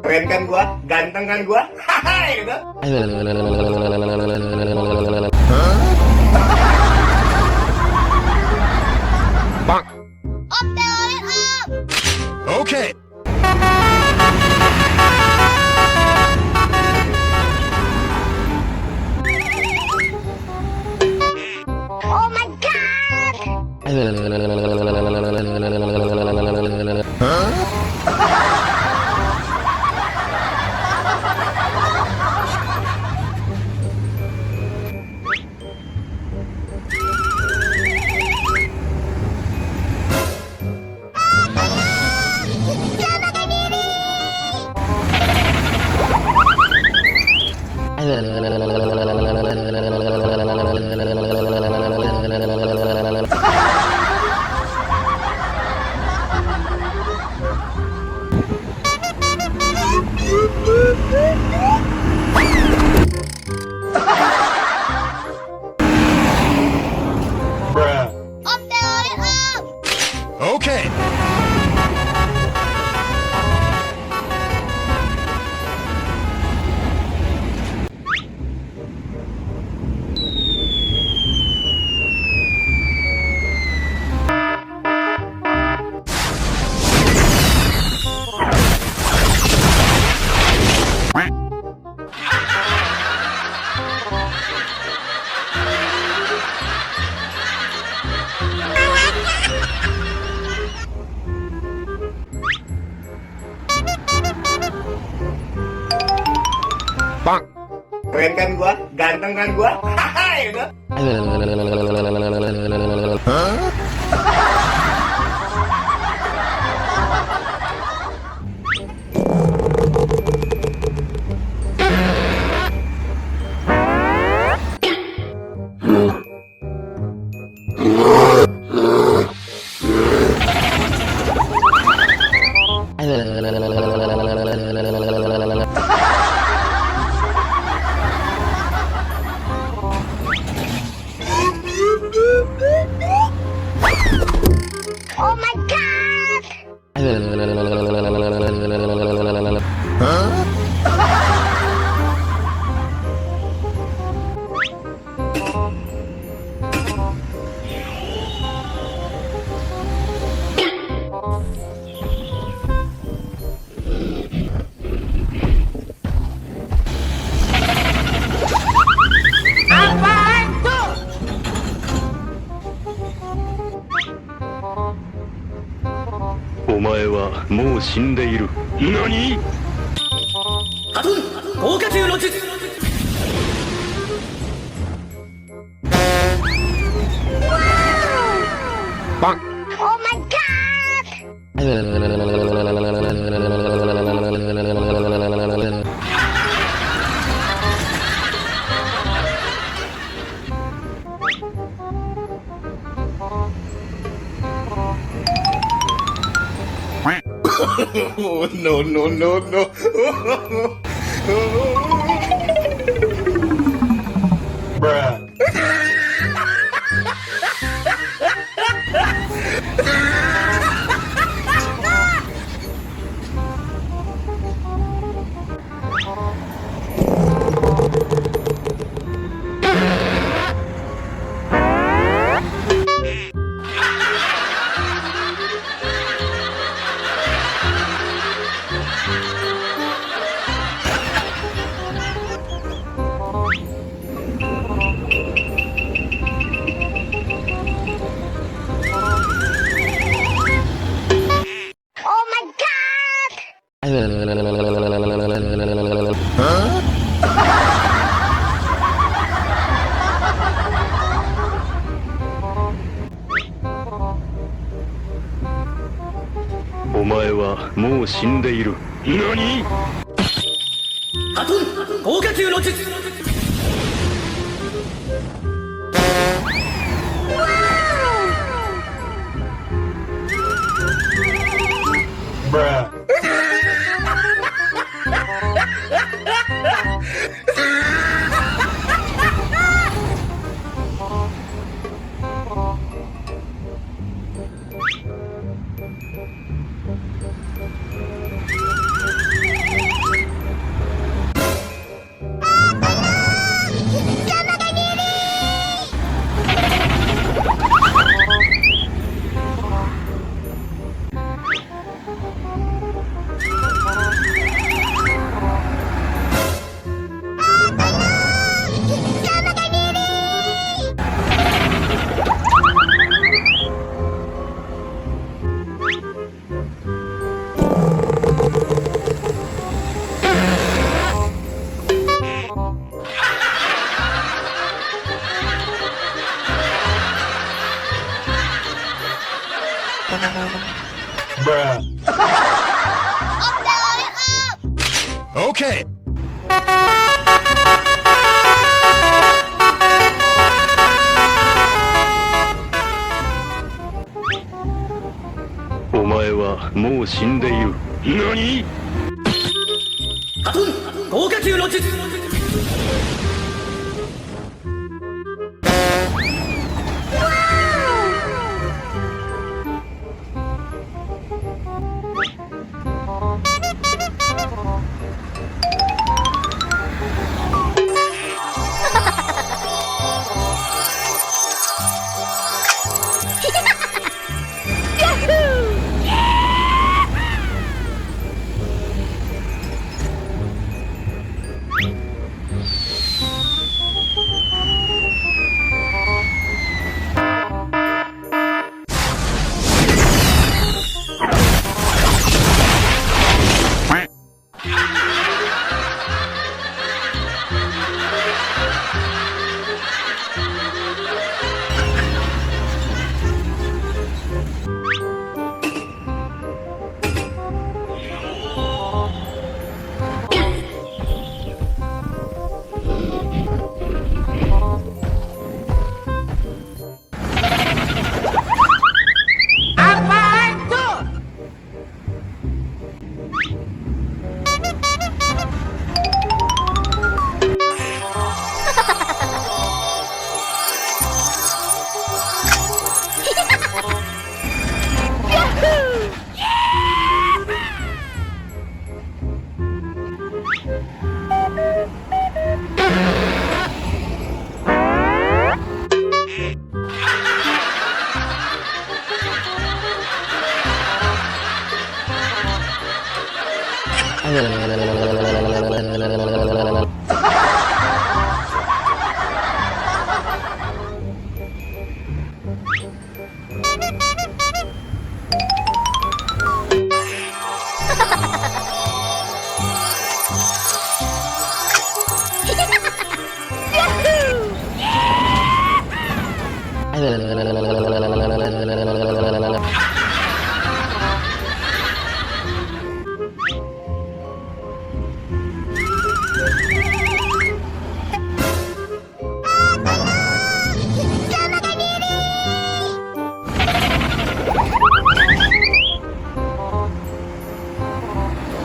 Keren kan gua? Ganteng kan gua? Hahaha gitu. Bang. Om Telolet om. Oke. Oh my god. Om Telolet om. Oke. Bang. Keren kan gua? Ganteng kan gua? Hahaha gitu. Oh my god. Apaan tuh? お前はもう死んでいる。何？ハトン豪華級の術。Bang. Oh my god. No, no, no, no. Bruh. Oh my god. Huh? お前はもう死んでいる。何？ハトン豪華級の術。Bruh. Om Telolet Om! Okay. Omae wa mou shindeiru. Nani? ハトン豪華級の術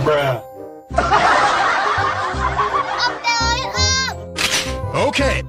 Bruh. Om Telolet Om! Okay.